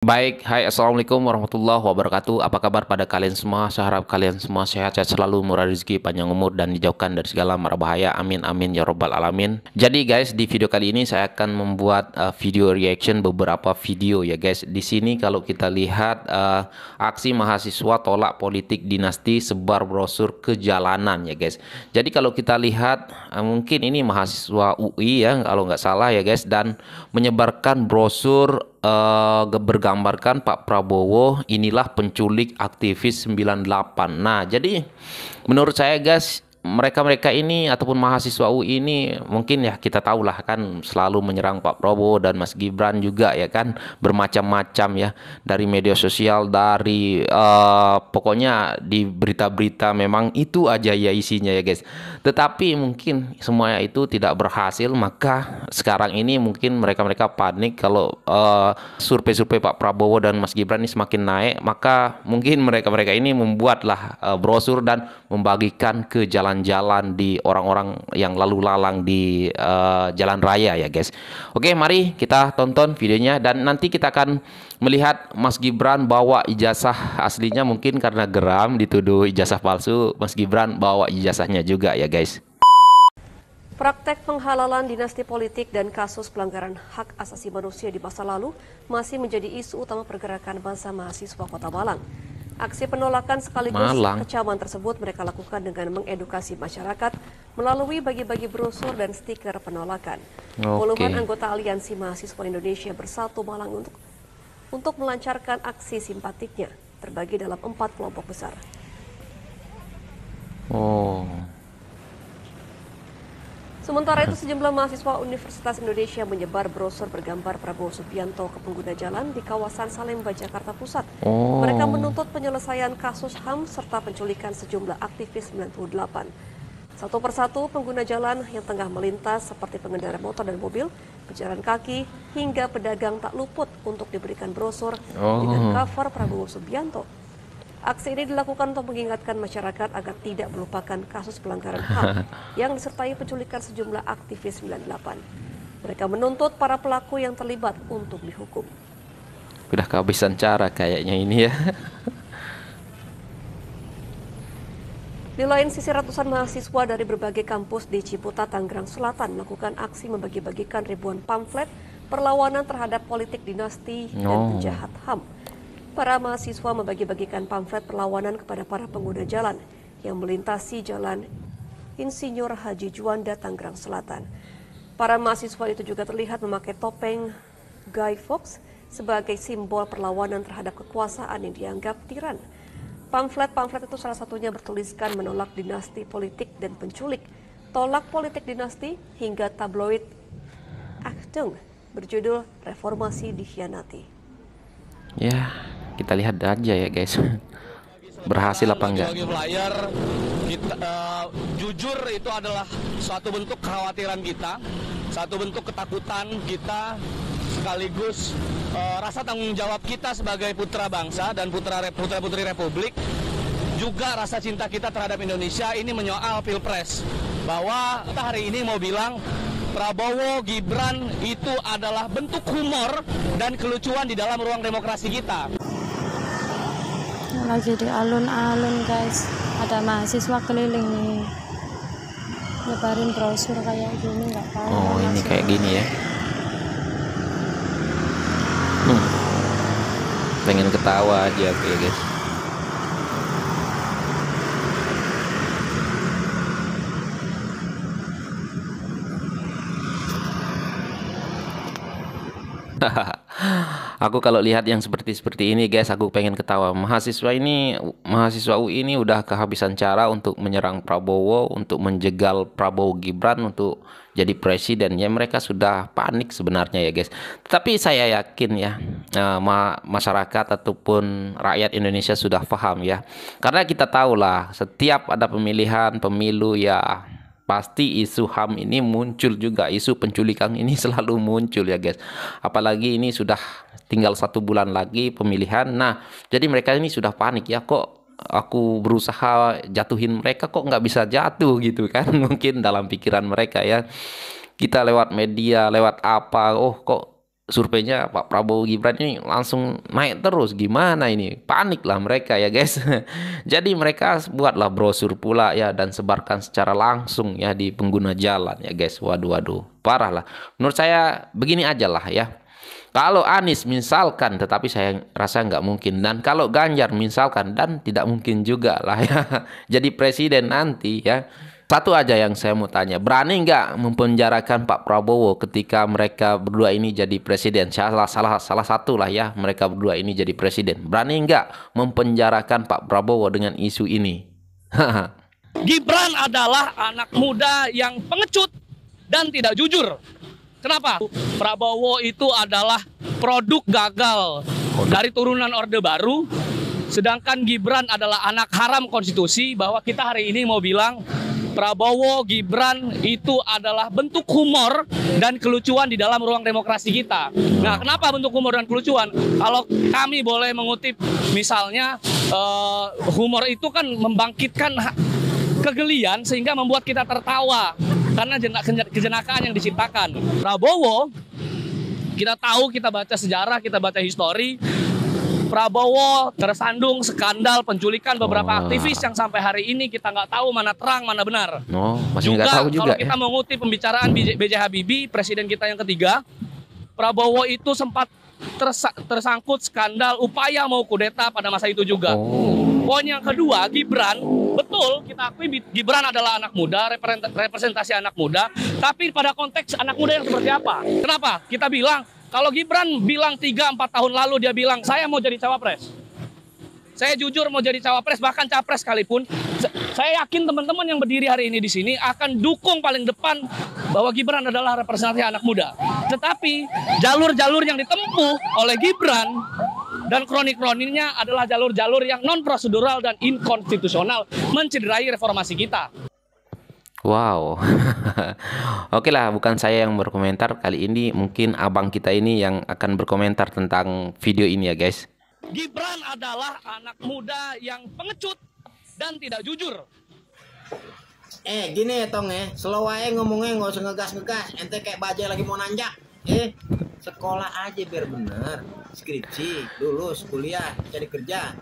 Baik, hai assalamualaikum warahmatullahi wabarakatuh. Apa kabar pada kalian semua? Saya harap kalian semua sehat-sehat selalu, murah rezeki, panjang umur, dan dijauhkan dari segala mara bahaya. Amin amin ya robbal alamin. Jadi guys, di video kali ini saya akan membuat video reaction beberapa video ya guys. Di sini kalau kita lihat aksi mahasiswa tolak politik dinasti sebar brosur ke jalanan ya guys. Jadi kalau kita lihat mungkin ini mahasiswa UI ya kalau nggak salah ya guys, dan menyebarkan brosur bergambarkan Pak Prabowo inilah penculik aktivis 98. Nah, jadi menurut saya guys, mereka-mereka ini ataupun mahasiswa UI ini mungkin ya kita tahu lah kan selalu menyerang Pak Prabowo dan Mas Gibran juga ya kan, bermacam-macam ya, dari media sosial, dari pokoknya di berita-berita memang itu aja ya isinya ya guys. Tetapi mungkin semuanya itu tidak berhasil, maka sekarang ini mungkin mereka-mereka panik kalau survei-survei Pak Prabowo dan Mas Gibran ini semakin naik, maka mungkin mereka-mereka ini membuatlah brosur dan membagikan ke jalan-jalan di orang-orang yang lalu lalang di jalan raya ya guys. Oke, mari kita tonton videonya dan nanti kita akan melihat Mas Gibran bawa ijazah aslinya, mungkin karena geram dituduh ijazah palsu, Mas Gibran bawa ijazahnya juga ya guys. Praktek penghalalan dinasti politik dan kasus pelanggaran hak asasi manusia di masa lalu masih menjadi isu utama pergerakan massa mahasiswa Kota Malang. Aksi penolakan sekaligus kecaman tersebut mereka lakukan dengan mengedukasi masyarakat melalui bagi-bagi brosur dan stiker penolakan. Puluhan anggota Aliansi Mahasiswa Indonesia Bersatu Malang untuk melancarkan aksi simpatiknya terbagi dalam 4 kelompok besar. Sementara itu, sejumlah mahasiswa Universitas Indonesia menyebar brosur bergambar Prabowo Subianto ke pengguna jalan di kawasan Salemba, Jakarta Pusat. Mereka menuntut penyelesaian kasus HAM serta penculikan sejumlah aktivis 98. Satu persatu pengguna jalan yang tengah melintas seperti pengendara motor dan mobil, pejalan kaki, hingga pedagang tak luput untuk diberikan brosur dengan cover Prabowo Subianto. Aksi ini dilakukan untuk mengingatkan masyarakat agar tidak melupakan kasus pelanggaran HAM yang disertai penculikan sejumlah aktivis 98. Mereka menuntut para pelaku yang terlibat untuk dihukum. Udah kehabisan cara kayaknya ini ya. Di lain sisi, ratusan mahasiswa dari berbagai kampus di Ciputat, Tangerang Selatan melakukan aksi membagi-bagikan ribuan pamflet perlawanan terhadap politik dinasti dan penjahat HAM. Para mahasiswa membagi-bagikan pamflet perlawanan kepada para pengguna jalan yang melintasi jalan Insinyur Haji Juanda, Tangerang Selatan. Para mahasiswa itu juga terlihat memakai topeng Guy Fawkes sebagai simbol perlawanan terhadap kekuasaan yang dianggap tiran. Pamflet-pamflet itu salah satunya bertuliskan menolak dinasti politik dan penculik, tolak politik dinasti, hingga tabloid Achtung berjudul Reformasi Dikhianati. Ya, kita lihat aja ya guys. Berhasil apa enggak? Sebagai player, jujur itu adalah suatu bentuk kekhawatiran kita, satu bentuk ketakutan kita, sekaligus rasa tanggung jawab kita sebagai putra bangsa dan putra-putri Republik, juga rasa cinta kita terhadap Indonesia. Ini menyoal Pilpres, bahwa kita hari ini mau bilang Prabowo Gibran itu adalah bentuk humor dan kelucuan di dalam ruang demokrasi kita. Lagi di alun-alun guys, ada mahasiswa keliling nih nyebarin brosur kayak gini, nggak tahu. Ini kayak gini ya. Pengen ketawa aja ya guys. Aku kalau lihat yang seperti ini guys, aku pengen ketawa. Mahasiswa UI ini udah kehabisan cara untuk menyerang Prabowo, untuk menjegal Prabowo Gibran untuk jadi presiden ya. Mereka sudah panik sebenarnya ya guys. Tapi saya yakin ya, masyarakat ataupun rakyat Indonesia sudah paham ya. Karena kita tahu lah, setiap ada pemilihan pemilu ya pasti isu HAM ini muncul juga, isu penculikan ini selalu muncul ya guys. Apalagi ini sudah tinggal 1 bulan lagi pemilihan. Nah, jadi mereka ini sudah panik ya, kok aku berusaha jatuhin mereka kok nggak bisa jatuh gitu kan. Mungkin dalam pikiran mereka ya, kita lewat media, lewat apa, kok surveinya Pak Prabowo Gibran ini langsung naik terus. Gimana ini? Panik lah mereka ya guys. Jadi mereka buatlah brosur pula ya dan sebarkan secara langsung ya di pengguna jalan ya guys. Waduh, parah lah. Menurut saya begini aja lah ya. Kalau Anies misalkan, tetapi saya rasa nggak mungkin. Dan kalau Ganjar misalkan, dan tidak mungkin juga lah ya. Jadi presiden nanti ya. Satu aja yang saya mau tanya, berani nggak mempenjarakan Pak Prabowo ketika mereka berdua ini jadi presiden? Salah satu lah ya, mereka berdua ini jadi presiden. Berani nggak mempenjarakan Pak Prabowo dengan isu ini? Gibran adalah anak muda yang pengecut dan tidak jujur. Kenapa? Prabowo itu adalah produk gagal dari turunan Orde Baru, sedangkan Gibran adalah anak haram konstitusi. Bahwa kita hari ini mau bilang Prabowo Gibran itu adalah bentuk humor dan kelucuan di dalam ruang demokrasi kita. Nah, kenapa bentuk humor dan kelucuan? Kalau kami boleh mengutip misalnya, humor itu kan membangkitkan kegelian sehingga membuat kita tertawa karena kejenakaan yang diciptakan. Prabowo, kita tahu, kita baca sejarah, kita baca histori, Prabowo tersandung skandal penculikan beberapa aktivis yang sampai hari ini kita nggak tahu mana terang mana benar. Masih nggak tahu juga. Kalau kita mengutip pembicaraan B.J. Habibie, presiden kita yang ketiga, Prabowo itu sempat tersangkut skandal upaya mau kudeta pada masa itu juga. Poin yang kedua, Gibran, betul kita akui Gibran adalah anak muda, representasi anak muda, tapi pada konteks anak muda yang seperti apa? Kenapa? Kita bilang, kalau Gibran bilang 3-4 tahun lalu dia bilang, saya mau jadi cawapres. Saya jujur mau jadi cawapres, bahkan capres sekalipun. Saya yakin teman-teman yang berdiri hari ini di sini akan dukung paling depan bahwa Gibran adalah representasi anak muda. Tetapi jalur-jalur yang ditempuh oleh Gibran dan kronik-kroniknya adalah jalur-jalur yang non-prosedural dan inkonstitusional, mencederai reformasi kita. Wow. Oke lah, bukan saya yang berkomentar kali ini, mungkin abang kita ini yang akan berkomentar tentang video ini ya guys. Gibran adalah anak muda yang pengecut dan tidak jujur. Gini ya Tong slow aja ngomongnya, nggak usah ngegas-ngegas. Ente kayak bajai lagi mau nanjak. Sekolah aja biar bener, skripsi, lulus, kuliah, cari kerja,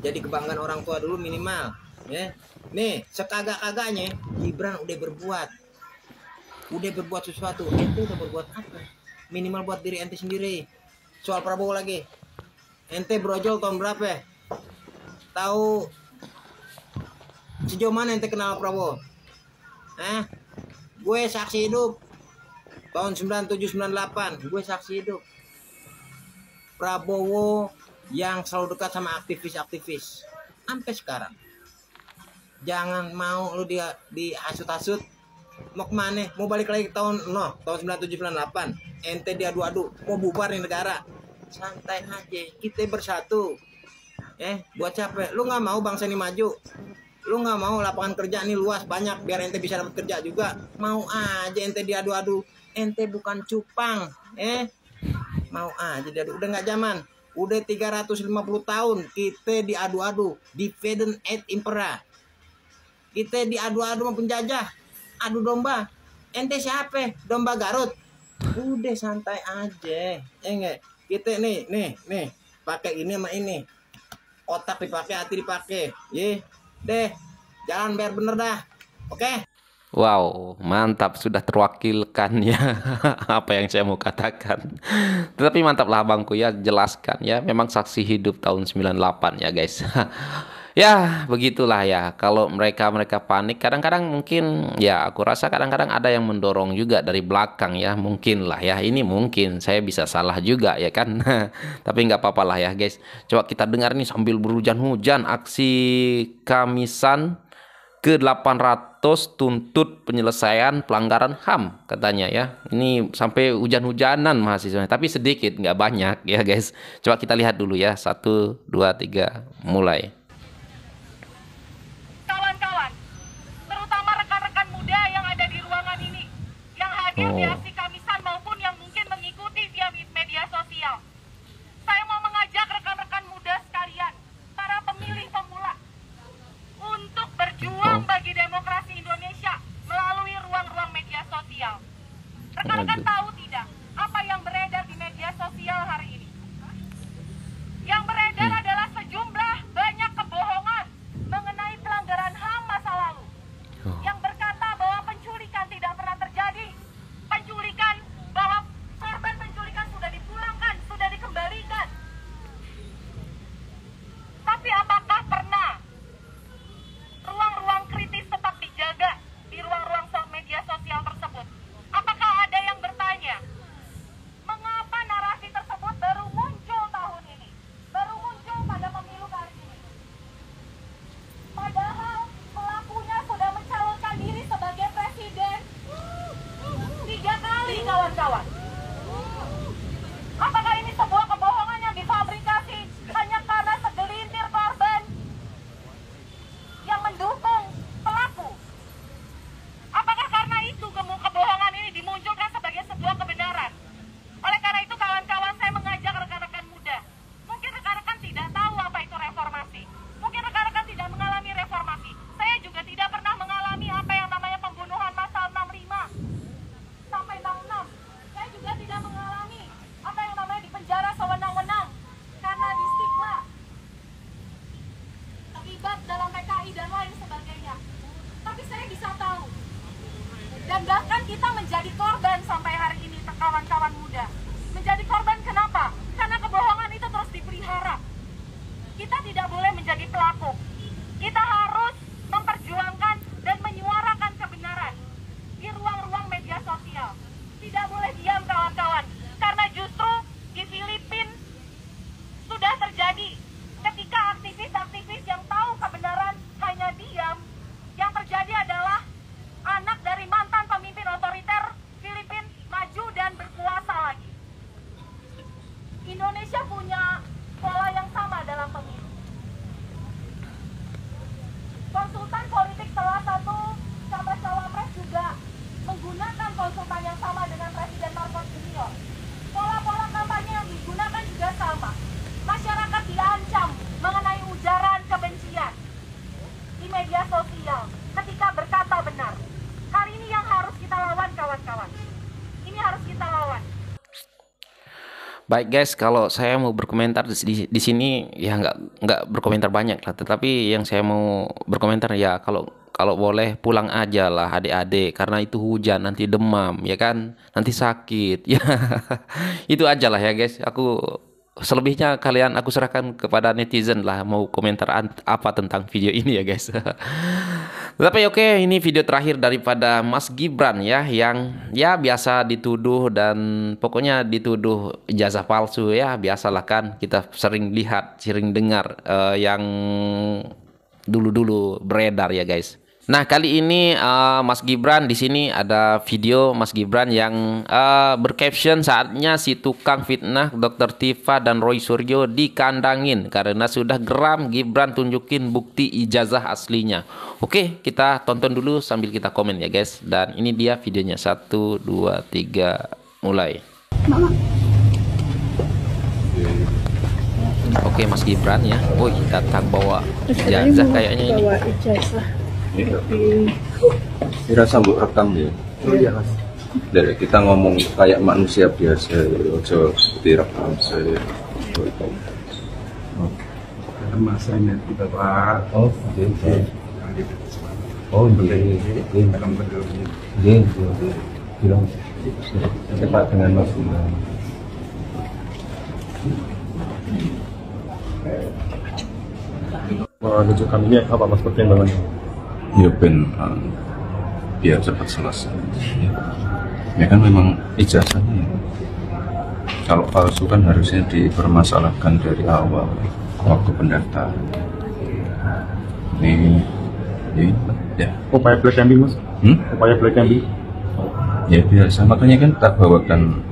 jadi kebanggaan orang tua dulu minimal. Nih, sekagak-kagaknya Gibran udah berbuat sesuatu. Ente udah berbuat apa? Minimal buat diri ente sendiri. Soal Prabowo lagi, ente brojol tahun berapa? Tahu sejauh mana ente kenal Prabowo? Gue saksi hidup tahun 97-98, gue saksi hidup Prabowo yang selalu dekat sama aktivis-aktivis sampai sekarang. Jangan mau lu dia dihasut-hasut. Mau kemana? Mau balik lagi ke tahun 97-98. Ente diadu-adu, mau bubar nih negara. Santai aja, kita bersatu. Buat siapa? Lu nggak mau bangsa ini maju? Lu nggak mau lapangan kerja ini luas banyak biar ente bisa dapat kerja juga? Mau aja ente diadu-adu. Ente bukan cupang, mau aja diadu. Udah nggak zaman. Udah 350 tahun kita diadu-adu, dividen et impera. Kita diadu-adu sama penjajah, adu domba. Ente siapa? Domba Garut. Udah santai aja. Enggak. Kita nih, pakai ini sama ini. Otak dipakai, hati dipakai. Deh, jalan biar bener dah. Oke? Wow, mantap, sudah terwakilkan ya apa yang saya mau katakan. Tetapi mantap lah abangku ya, jelaskan ya. Memang saksi hidup tahun 98 ya guys. Ya begitulah ya, kalau mereka panik kadang-kadang mungkin ya, aku rasa kadang-kadang ada yang mendorong juga dari belakang ya, mungkin lah ya, ini mungkin saya bisa salah juga ya kan. Tapi nggak apa-apa lah ya guys. Coba kita dengar nih sambil berhujan-hujan, aksi Kamisan ke-800 tuntut penyelesaian pelanggaran HAM katanya ya. Ini sampai hujan-hujanan mahasiswanya, tapi sedikit, nggak banyak ya guys. Coba kita lihat dulu ya, 1, 2, 3, mulai. Di aksi Kamisan maupun yang mungkin mengikuti via media sosial. Saya mau mengajak rekan-rekan muda sekalian, para pemilih pemula, untuk berjuang bagi demokrasi Indonesia melalui ruang-ruang media sosial. Rekan-rekan tahu tidak apa yang beredar di media terjadi ketika aktivis-aktivis yang tahu kebenaran hanya diam, yang terjadi adalah anak dari mantan pemimpin otoriter Filipina maju dan berkuasa lagi. Indonesia punya pola yang sama dalam pemilu. Konsultan politik salah satu capres-cawapres juga menggunakan konsultan yang sama dengan Presiden Marcos Junior. Pola-pola kampanye yang digunakan juga sama. Masyarakat diancam mengenai ujaran kebencian di media sosial ketika berkata benar. Hari ini yang harus kita lawan, kawan-kawan. Ini harus kita lawan. Baik guys, kalau saya mau berkomentar di sini ya nggak berkomentar banyak lah, tetapi yang saya mau berkomentar ya kalau boleh pulang aja lah adik-adik, karena itu hujan nanti demam ya kan, nanti sakit ya. Itu aja lah ya guys. Selebihnya kalian aku serahkan kepada netizen lah, mau komentar apa tentang video ini ya guys. Tapi oke, ini video terakhir daripada Mas Gibran ya, yang ya biasa dituduh dan pokoknya dituduh ijazah palsu ya, biasalah kan, kita sering lihat, sering dengar yang dulu-dulu beredar ya guys. Nah, kali ini Mas Gibran di sini ada video Mas Gibran yang bercaption saatnya si tukang fitnah Dr. Tifa dan Roy Suryo dikandangin karena sudah geram Gibran tunjukin bukti ijazah aslinya. Oke, kita tonton dulu sambil kita komen ya guys. Dan ini dia videonya, 1, 2, 3, mulai. Oke, Mas Gibran ya. Woi, datang bawa ijazah kayaknya ini. Bawa ijazah. Dirasa mbok rekam ya. Oh iya Mas. Dari kita ngomong kayak manusia biasa, ojo direkam saya. Masanya kita Pak. Oh, oke. Oh, iya. Dalam bentuk Iya, bilang cepat dengan Mas Gibran. menunjukkan ini apa Mas pertimbangannya? Ya ben biar cepat selesai. Ya kan memang ijazahnya. Kalau palsu kan harusnya dipermasalahkan dari awal waktu pendaftaran. Ini ya. Upaya black campaign Mas? Upaya black campaign? Ya biasa, makanya kan tak bawakan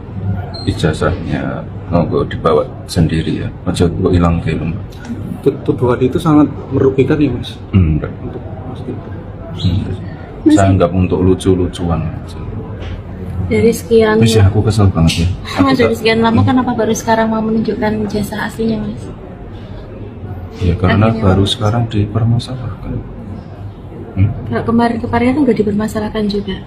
ijazahnya, nggak dibawa sendiri ya, aja nggak hilang film. Tuduhan itu sangat merugikan ya Mas? Enggak. Untuk Mas itu. Saya anggap untuk lucu-lucuan. Dari sekian Terus ya aku kesel banget ya. dari sekian lama kenapa baru sekarang mau menunjukkan jasa aslinya Mas? Ya karena baru sekarang dipermasalahkan. Kalau kemarin kan udah dipermasalahkan juga.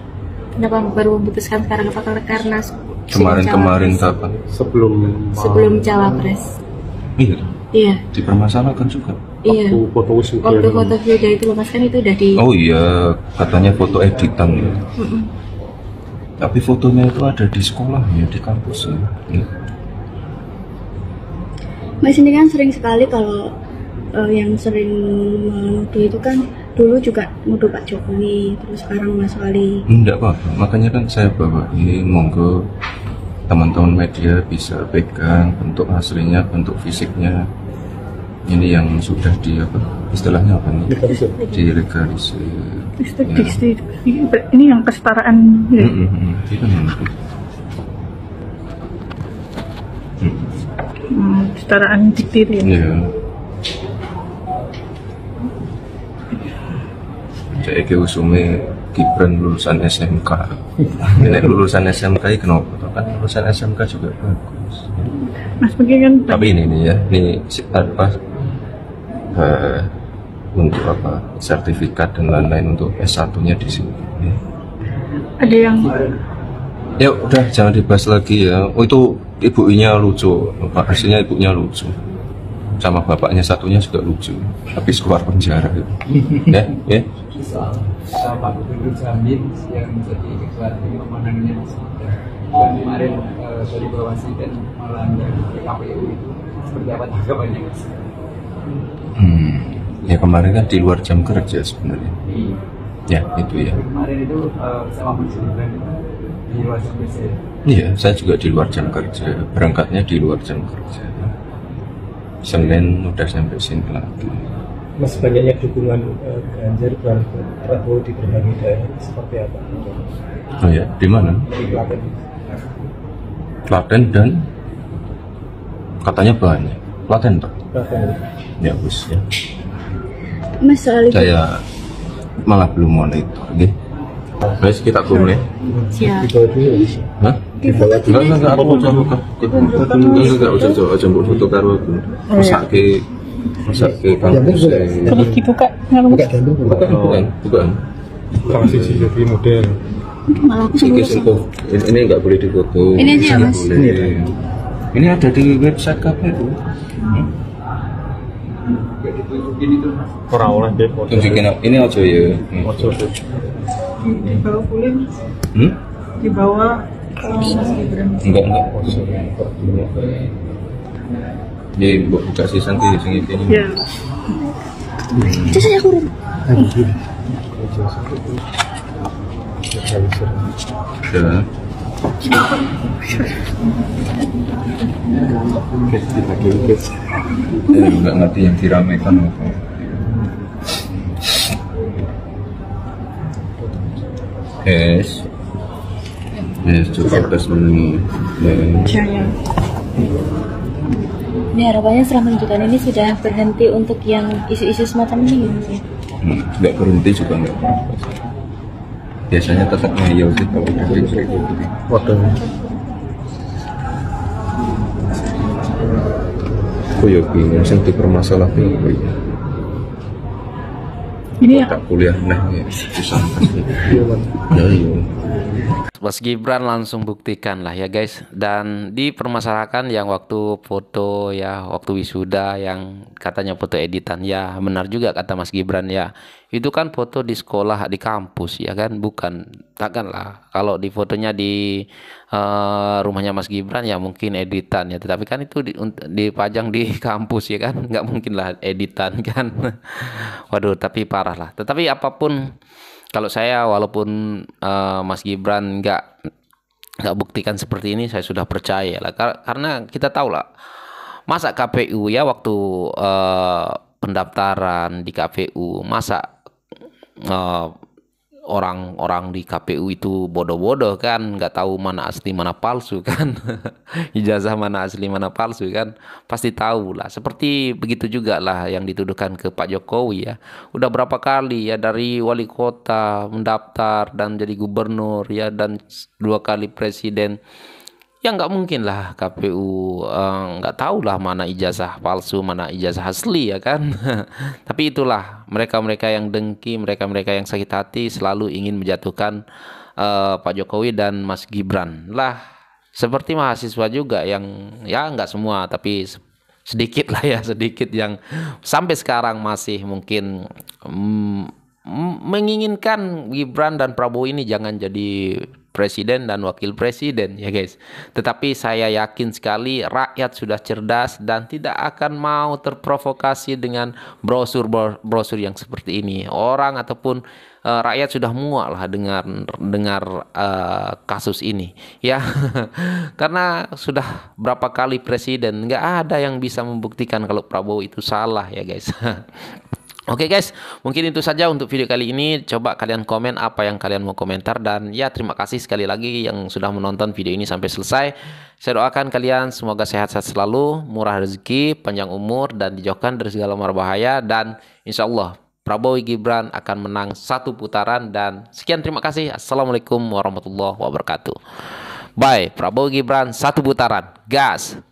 Kenapa baru memutuskan sekarang? Apakah karena Kemarin kapan? sebelum cawapres? Iya. Iya. Dipermasalahkan juga. Iya. Waktu foto video itu loh Mas, kan itu udah di. Oh iya, katanya foto editan ya. Tapi fotonya itu ada di sekolah ya, di kampus ya. Mas ini kan sering sekali kalau yang sering menuduh itu kan dulu juga nuduh Pak Jokowi, terus sekarang Mas Wali. Enggak apa-apa, makanya kan saya bawain, monggo teman-teman media bisa pegang bentuk aslinya, bentuk fisiknya. Ini yang sudah di apa? Istilahnya apa nih? Dilegalisir. Ini yang kesetaraan. Itu nanti. Kesetaraan diktir ya. Iya. Saya ke usume Gibran lulusan SMK. Ini lulusan SMK kenapa? Kan lulusan SMK juga bagus. Mas begini kan. Tapi ini ya, ini apa? Untuk apa? Sertifikat dan lain-lain untuk S1-nya di sini. Ada yang. Ya udah jangan dibahas lagi ya. Oh itu ibunya lucu, aslinya ibunya lucu. Sama bapaknya satunya juga lucu. Habis keluar penjara gitu. Ya. Pak Gubernur Jamil yang menjadi ketua tim pemenangannya kemarin dari Bawaslu dan melanggar KPU itu seperti apa tanggapannya Mas? Ya kemarin kan di luar jam kerja sebenarnya. Ya itu ya. Kemarin itu sama Mas Gibran di luar jam kerja. Iya, saya juga di luar jam kerja. Berangkatnya di luar jam kerja. Senin udah sampai sini lagi. Mas, banyaknya dukungan Ganjar dan Prabowo di berbagai daerah seperti apa? Oh ya, di mana? Di Klaten. Klaten dan katanya banyak. Klaten tak? Klaten. Ya wis ya. Mas soal itu. Saya malah belum monitor, gitu. Guys, kita boleh. Siap. Hah? Enggak, aku udah buka. Enggak, usah foto karo aku. Masake kampus. Terus dibuka. Bukan. Transisi jadi model. Malah aku sebelum Ini enggak boleh difoto. Ini aja ya, Mas. Ini ada di website KPU. Orang oleh deh. Tunjukin ini aja ya. Di bawah boleh Mas? Di bawah Enggak. Jadi buka sih nanti sing iki. ya. itu saya kurang. Ya. Enggak ngerti yang diramaikan apa. Yes, cukup tes dulu. Ini harapannya setelah menunjukkan ini sudah berhenti untuk yang isu-isu semacam ini gitu sih. Nggak berhenti juga nggak apa-apa. Biasanya tetap ngeyel sih kalau udah diikuti. Waduh. Aku ya bingung sih dipermasalahin apa ya. Ini tak kuliah ya susah pasti. Ya iya. Mas Gibran langsung buktikan lah ya guys, dan dipermasalahkan yang waktu foto ya, waktu wisuda yang katanya foto editan, ya benar juga kata Mas Gibran ya, itu kan foto di sekolah di kampus ya kan, bukan takkan lah kalau di fotonya di rumahnya Mas Gibran ya mungkin editan ya, tetapi kan itu dipajang di kampus ya kan, nggak mungkin lah editan kan. Waduh, tapi parah lah. Tetapi apapun, kalau saya walaupun Mas Gibran nggak buktikan seperti ini, saya sudah percaya lah, karena kita tahu lah, masa KPU ya waktu pendaftaran di KPU, masa orang-orang di KPU itu bodoh-bodoh kan, nggak tahu mana asli mana palsu kan. Ijazah mana asli mana palsu kan, pasti tahu lah. Seperti begitu juga lah yang dituduhkan ke Pak Jokowi ya, udah berapa kali ya dari wali kota mendaftar dan jadi gubernur ya, dan 2 kali presiden. Ya nggak mungkin lah KPU nggak tahu lah mana ijazah palsu, mana ijazah asli ya kan. Tapi itulah mereka-mereka yang dengki, mereka-mereka yang sakit hati selalu ingin menjatuhkan Pak Jokowi dan Mas Gibran lah. Seperti mahasiswa juga yang ya nggak semua tapi sedikit lah ya, sedikit yang sampai sekarang masih mungkin menginginkan Gibran dan Prabowo ini jangan jadi presiden dan wakil presiden ya guys. Tetapi saya yakin sekali rakyat sudah cerdas dan tidak akan mau terprovokasi dengan brosur yang seperti ini. Orang ataupun rakyat sudah muak lah dengar kasus ini ya. Karena sudah berapa kali presiden, nggak ada yang bisa membuktikan kalau Prabowo itu salah ya guys. Oke guys, mungkin itu saja untuk video kali ini. Coba kalian komen apa yang kalian mau komentar, dan ya terima kasih sekali lagi yang sudah menonton video ini sampai selesai. Saya doakan kalian semoga sehat-sehat selalu, murah rezeki, panjang umur, dan dijauhkan dari segala mara bahaya. Dan insya Allah Prabowo Gibran akan menang 1 putaran. Dan sekian, terima kasih. Assalamualaikum warahmatullahi wabarakatuh. Bye. Prabowo Gibran 1 putaran. Gas.